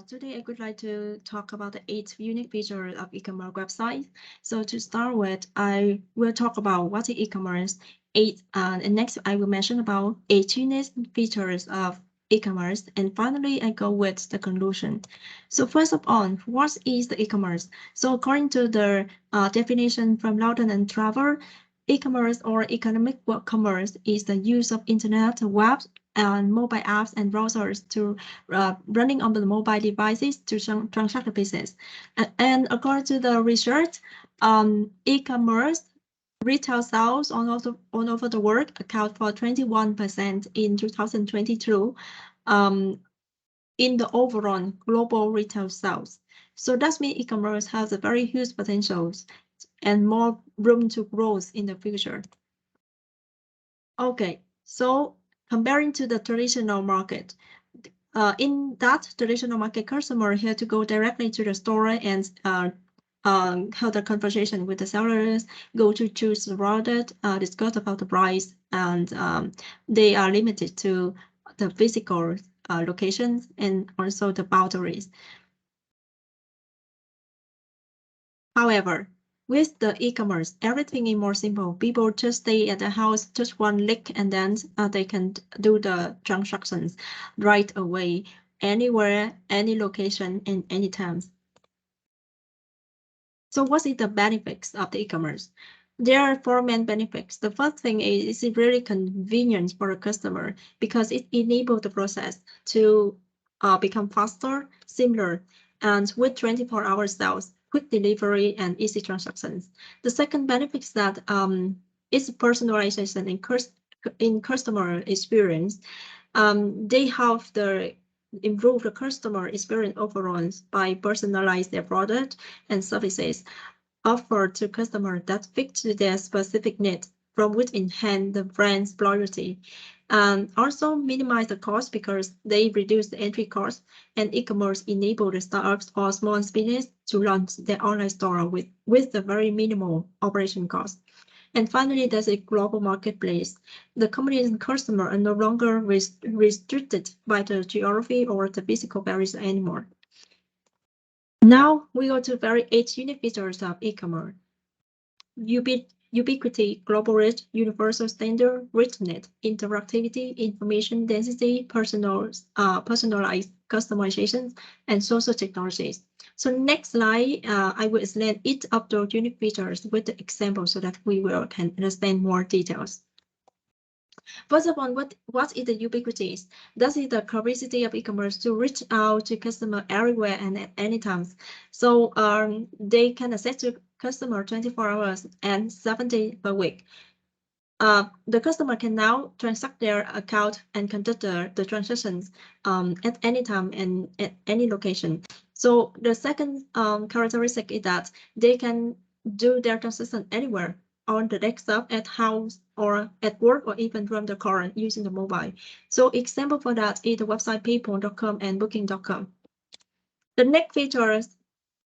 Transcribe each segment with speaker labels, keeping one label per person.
Speaker 1: Today I would like to talk about the 8 unique features of e-commerce website. So to start with, I will talk about what is e-commerce, and next I will mention about 8 unique features of e-commerce, and finally I go with the conclusion. So first of all, what is the e-commerce? So according to the definition from Loudon and Travel, e-commerce or economic commerce is the use of internet, web, and mobile apps and browsers to running on the mobile devices to transact the business. And according to the research, e-commerce retail sales all over the world account for 21% in 2022 in the overall global retail sales. So that means e-commerce has a very huge potential and more room to grow in the future. Okay, so comparing to the traditional market, in that traditional market, customer had to go directly to the store and have a conversation with the sellers, go to choose the product, discuss about the price, and they are limited to the physical locations and also the boundaries. However, with the e-commerce, everything is more simple. People just stay at the house, just one click, and then they can do the transactions right away, anywhere, any location, and any time. So what is the benefits of the e-commerce? There are 4 main benefits. The first thing is it's really convenient for a customer because it enables the process to become faster, simpler, and with 24-hour sales, quick delivery, and easy transactions. The second benefit is that it's personalization in customer experience. They have improve the customer experience overall by personalize their product and services offered to customers that fit to their specific needs, from which enhance the brand's loyalty. And also minimize the cost because they reduce the entry cost, and e-commerce enable the startups or small business to launch their online store with a very minimal operation cost. And finally, there's a global marketplace. The company and customer are no longer restricted by the geography or the physical barriers anymore. Now we go to very 8 unique features of e-commerce. Ubiquity, global reach, universal standard, richness, interactivity, information density, personalized customizations, and social technologies. So next slide, I will explain each of those unique features with the example so that we can understand more details. First of all, what is the ubiquity? That is the capacity of e-commerce to reach out to customer everywhere and at any time. So they can access to customer 24 hours and 7 days per week. The customer can now transact their account and conduct the transactions at any time and at any location. So the second characteristic is that they can do their transaction anywhere, on the desktop, at house, or at work, or even from the car using the mobile. So example for that is the website paypal.com and booking.com. The next feature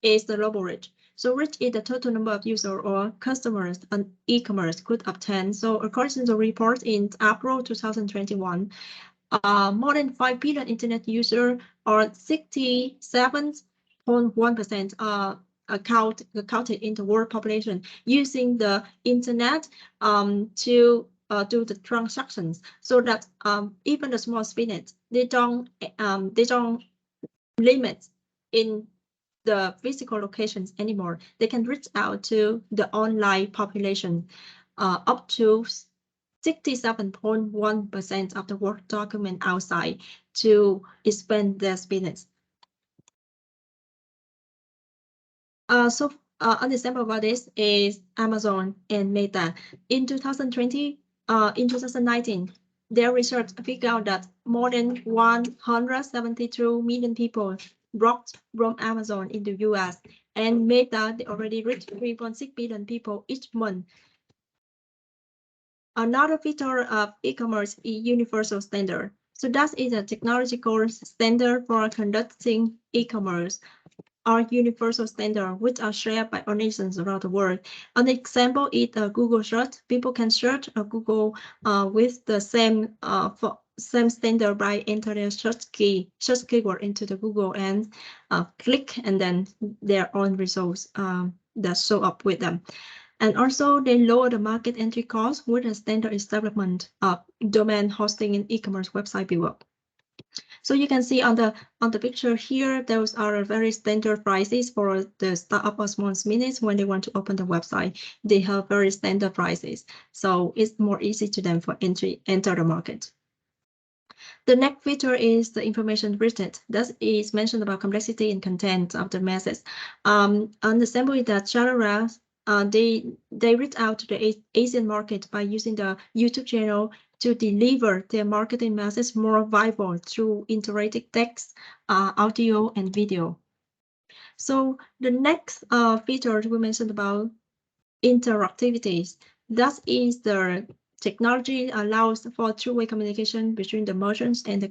Speaker 1: is the global reach. So reach is the total number of users or customers an e-commerce could obtain. So according to the report in April 2021, more than 5 billion internet users, or 67.1% accounted in the world population, using the internet to do the transactions. So that even the small business, they don't limit in the physical locations anymore. They can reach out to the online population up to 67.1% of the work document outside to expand their business. An example about this is Amazon and Meta. In 2019, their research figured out that more than 172 million people bought from Amazon in the US, and Meta, they already reached 3.6 billion people each month. Another feature of e-commerce is universal standard. So that is a technological standard for conducting e-commerce, or universal standard, which are shared by all nations around the world. An example is Google search. People can search Google with the same same standard by enter their search keyword into the Google and click, and then their own results that show up with them. And also they lower the market entry cost with a standard establishment of domain hosting and e-commerce website build. So you can see on the picture here, those are very standard prices for the startup or small business when they want to open the website. They have very standard prices, so it's more easy to them for enter the market. The next feature is the information richness. That is mentioned about complexity and content of the message. On the sample that Charara, they reach out to the Asian market by using the YouTube channel to deliver their marketing message more viable through interactive text, audio, and video. So the next feature we mentioned about interactivities. That is the technology allows for two-way communication between the merchants and the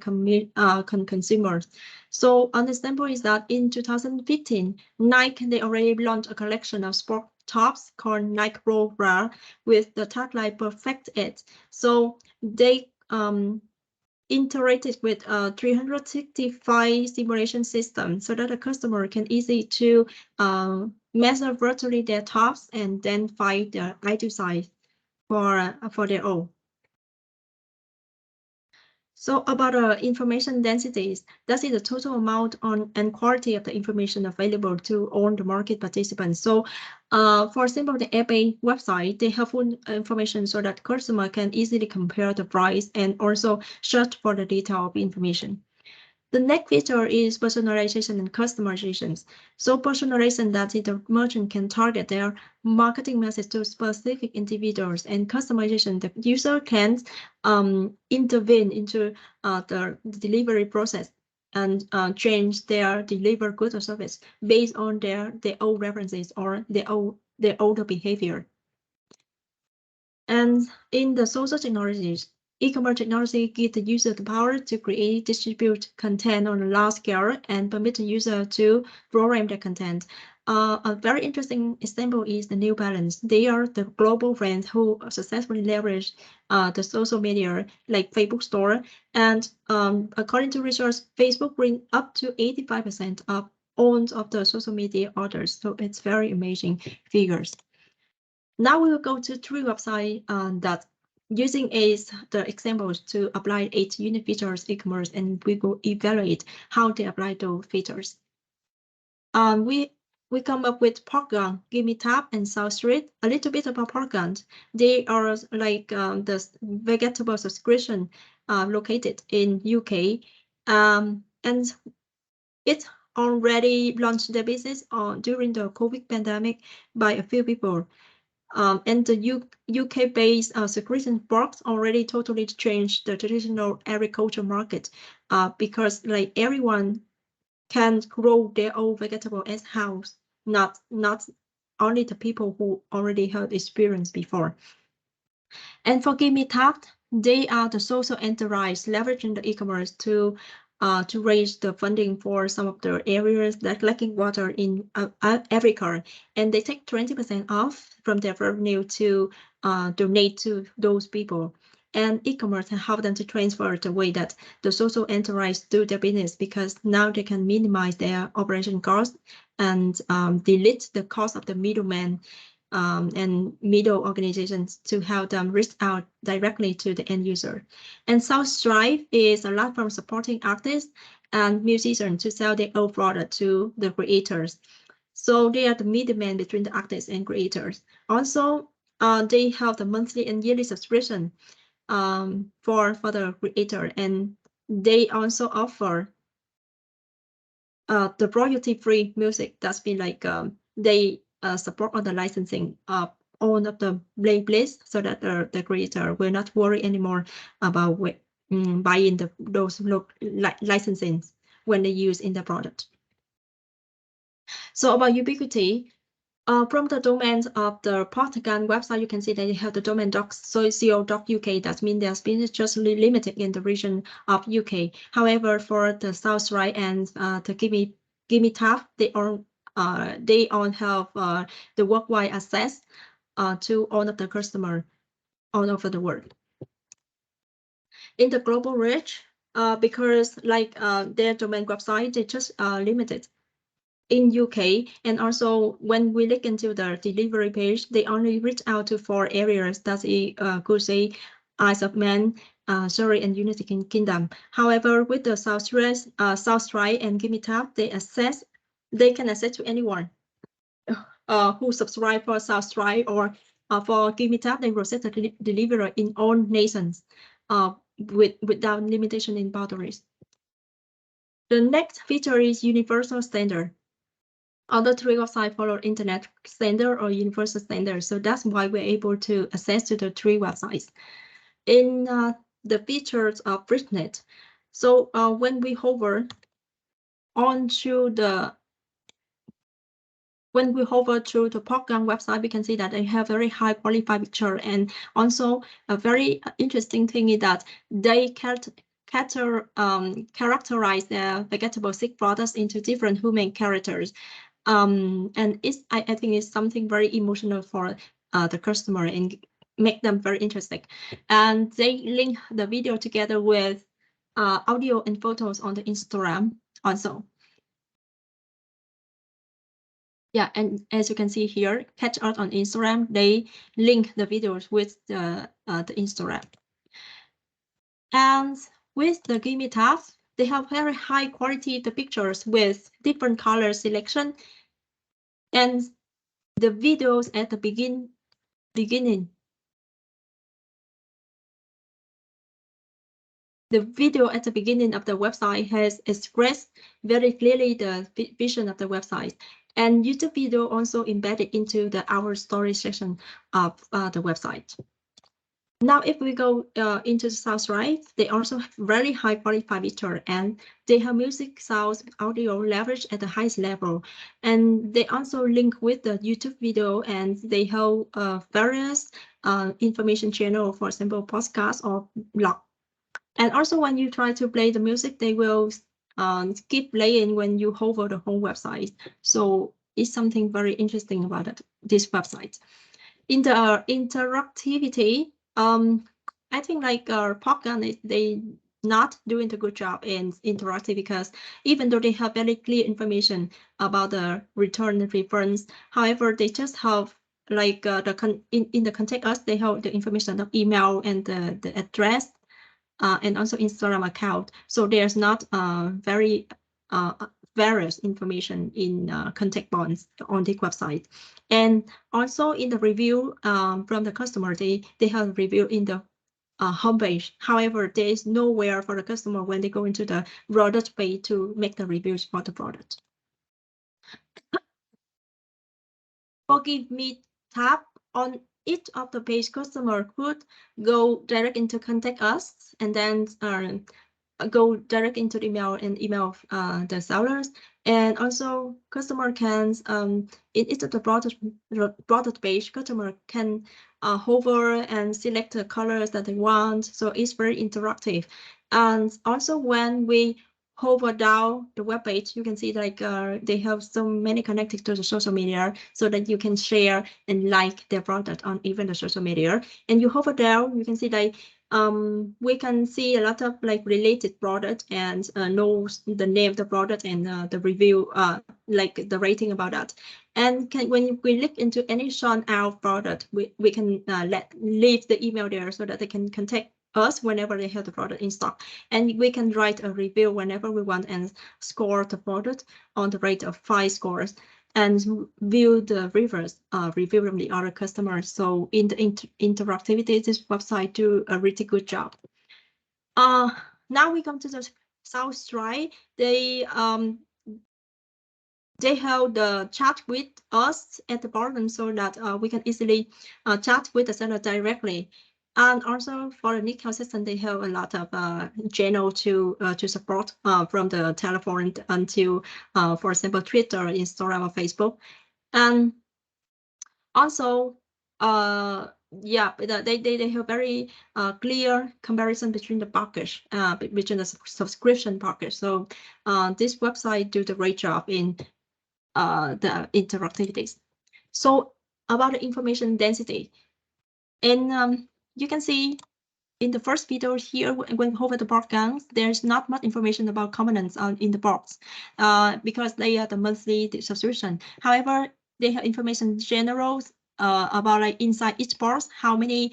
Speaker 1: consumers. So an example is that in 2015, Nike, they already launched a collection of sport tops called Nike Pro Bra with the tagline Perfect It. So they integrated with a 365 simulation system so that the customer can easily to measure virtually their tops and then find the ideal size for their own. So about information densities, that is the total amount on and quality of the information available to all the market participants. So for example, the eBay website, they have full information so that customer can easily compare the price and also search for the detail of information. The next feature is personalization and customizations. So personalization, that is the merchant can target their marketing message to specific individuals, and customization, the user can intervene into the delivery process and change their delivered goods or service based on their own references or their older behavior. And in the social technologies, e-commerce technology gives the user the power to create, distribute content on a large scale and permit the user to program their content. A very interesting example is the New Balance. They are the global brand who successfully leverage the social media like Facebook store. And according to research, Facebook bring up to 85% of all of the social media orders. So it's very amazing figures. Now we will go to three websites that using the examples to apply 8 unique features e-commerce, and we will evaluate how they apply those features. We come up with Polygon, Gimme Tap, and South Street. A little bit about Polygon. They are like the vegetable subscription located in UK, and it already launched their business during the COVID pandemic by a few people. And the UK-based subscription box already totally changed the traditional agriculture market because like everyone can grow their own vegetable as house, not only the people who already had experience before. And for Gimme Taft, they are the social enterprise leveraging the e-commerce to raise the funding for some of the areas that lacking water in Africa, and they take 20% off from their revenue to donate to those people. And e-commerce can help them to transfer the way that the social enterprise do their business, because now they can minimize their operation costs and delete the cost of the middleman and middle organizations to help them reach out directly to the end user. And South Strive is a platform supporting artists and musicians to sell their own product to the creators. So they are the middleman between the artists and creators. Also, they have the monthly and yearly subscription for the creator, and they also offer the royalty-free music. That's been like they support on the licensing of all of the playlists so that the creator will not worry anymore about buying those licensing when they use in the product. So about ubiquity, from the domains of the Polygon website, you can see that they have the domain .co.uk. That means their business just limited in the region of UK. However, for the South Right and the Gimme Tab, they all have the worldwide access to all of the customer all over the world. in the global reach, because like their domain website, they just limited in UK. And also when we look into the delivery page, they only reach out to 4 areas. That's could say Isle of Man, Surrey and United Kingdom. However, with the South Stripe and Gimme Tab, they can access to anyone who subscribe for South Stripe or for Gimme Tab. They will set a delivery in all nations without limitation in boundaries. The next feature is universal standard. Other 3 websites follow internet standard or universal standard. So that's why we're able to access to the 3 websites. In the features of BridgeNet, so when we hover onto the to the Popgun website, we can see that they have very high qualified picture. And also a very interesting thing is that they characterize their vegetable seed products into different human characters. And I think it's something very emotional for the customer and make them very interested. And they link the video together with audio and photos on the Instagram also. Yeah, and as you can see here, catch out on Instagram, they link the videos with the Instagram. And with the Gimme tab, they have very high quality the pictures with different color selection. And the videos at the beginning. The video at the beginning of the website has expressed very clearly the vision of the website. And YouTube video also embedded into the Our Story section of the website. Now, if we go into the South Right, they also have very high qualified picture, and they have music, sounds, audio leverage at the highest level. And they also link with the YouTube video, and they have various information channel, for example, podcast or blog. And also when you try to play the music, they will keep playing when you hover the home website. So it's something very interesting about it, this website. In the interactivity, I think like Popgun, they not doing a good job in interactive, because even though they have very clear information about the return and refunds, however, they just have like in the contact us, they have the information of email and the address and also Instagram account. So there's not very various information in contact bonds on the website. And also in the review from the customer, they have a review in the homepage. However, there is nowhere for the customer when they go into the product page to make the reviews for the product. Forgive me tab on each of the page, customer could go direct into contact us and then go direct into the email and email the sellers. And also customer can in each of the product page, customer can hover and select the colors that they want. So it's very interactive. And also when we hover down the web page, you can see like they have so many connected to the social media, so that you can share and like their product on even the social media. And you hover down, you can see like we can see a lot of like related product and know the name of the product and the review, like the rating about that. And when we look into any shown out product, we can leave the email there so that they can contact us whenever they have the product in stock. And we can write a review whenever we want and score the product on the rate of 5 scores and view the review from the other customers. So in the interactivity, this website do a really good job. Now we come to the South Stripe. They have the chat with us at the bottom, so that we can easily chat with the seller directly. And also for the Nick assistant, they have a lot of channel to support from the telephone until, for example, Twitter, Instagram, or Facebook. And also, yeah, they have very clear comparison between the package, between the subscription package. So this website do the great job in the interactivities. So about the information density, and you can see in the first video here, when we hover the box, there's not much information about components in the box because they are the monthly subscription. However, they have information general about like inside each box, how many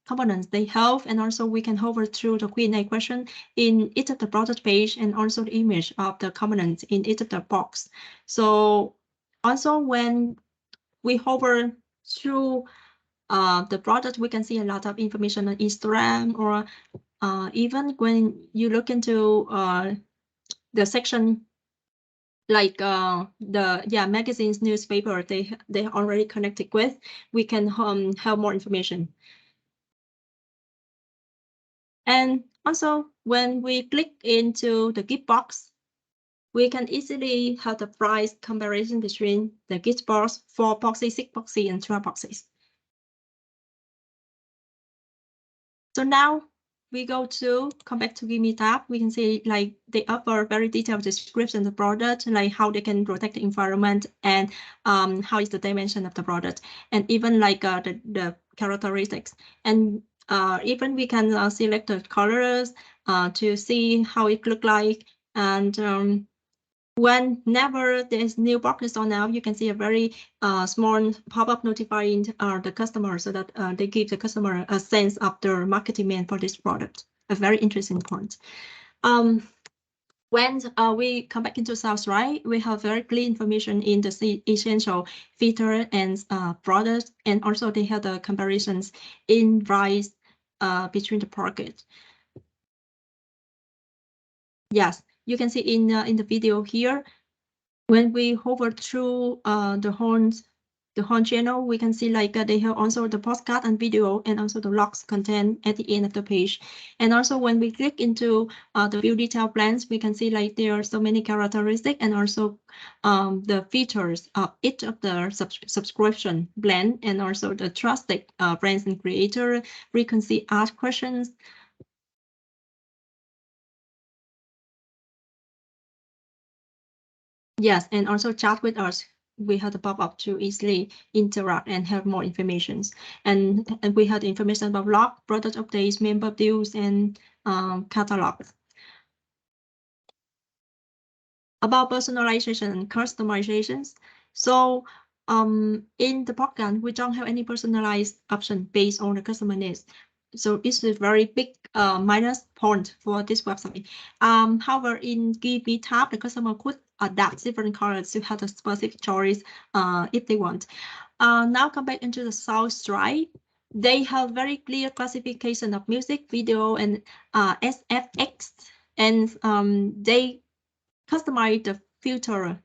Speaker 1: components they have, and also we can hover through the Q&A question in each of the product page and also the image of the components in each of the box. So also when we hover through the product, we can see a lot of information on Instagram, or even when you look into the section like the magazines, newspaper, they already connected with, we can have more information. And also when we click into the gift box, we can easily have the price comparison between the gift box, 4 boxes, 6 boxes, and 12 boxes. So now we come back to Give Me tab. We can see like they offer very detailed description of the product, like how they can protect the environment and how is the dimension of the product, and even like the characteristics. And even we can select the colors to see how it look like. And whenever there's new boxes on now, you can see a very small pop-up notifying the customer, so that they give the customer a sense of the market demand for this product. A very interesting point. When we come back into South, right, we have very clear information in the essential feature and products, and also they have the comparisons in price between the product. Yes, you can see in the video here, when we hover through the whole channel, we can see like they have also the postcard and video, and also the logs content at the end of the page. And also when we click into the view detail plans, we can see like there are so many characteristics, and also the features of each of the subscription plan, and also the trusted brands and creator, frequency asked questions. Yes, and also chat with us. We have the pop-up to easily interact and have more information. And we have the information about blog, product updates, member deals, and catalogs. About personalization and customizations. So in the podcast, we don't have any personalized option based on the customer needs. So it's a very big minus point for this website. However, in GB tab, the customer could adapt different colors to have a specific choice if they want. Now come back into the South Stripe. They have very clear classification of music, video, and SFX, and they customize the filter.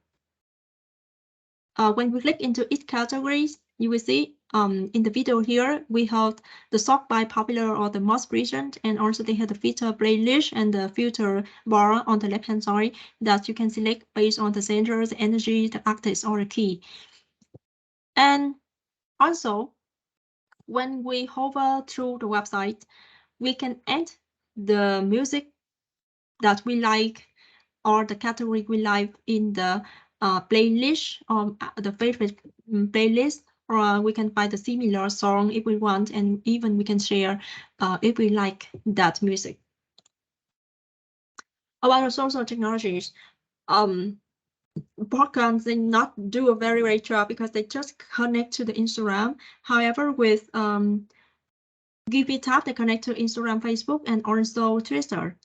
Speaker 1: When we click into each categories, you will see in the video here, we have the sort by popular or the most recent, and also they have the filter playlist and the filter bar on the left-hand side that you can select based on the genre, the energy, the artist, or the key. And also, when we hover through the website, we can add the music that we like or the category we like in the playlist, or the favorite playlist, or we can find a similar song if we want, and even we can share if we like that music. About the social technologies, podcasts, they not do a very great job because they just connect to the Instagram. However, with Give It Up, they connect to Instagram, Facebook, and also Twitter.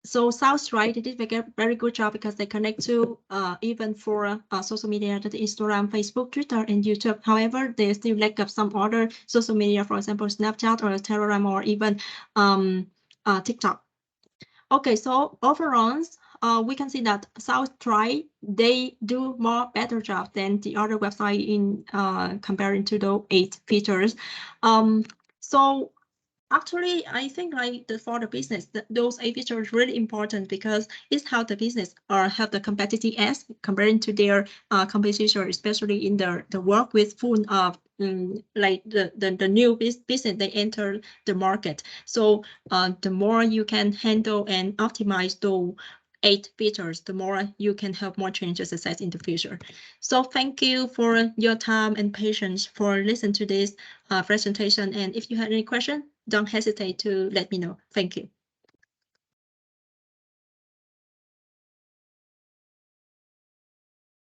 Speaker 1: So South Right, they did a very good job because they connect to even for social media, that Instagram, Facebook, Twitter, and YouTube. However, they still lack of some other social media, for example, Snapchat or Telegram, or even TikTok. Okay, so overall, we can see that South Try, they do more better job than the other website in comparing to the 8 features. So actually, I think like for the business, those 8 features are really important because it's how the business have the competitive edge comparing to their competition, especially in the work with full of like the new business they enter the market. So the more you can handle and optimize those 8 features, the more you can help more changes success in the future. So thank you for your time and patience for listening to this presentation. And if you have any question, don't hesitate to let me know. Thank you.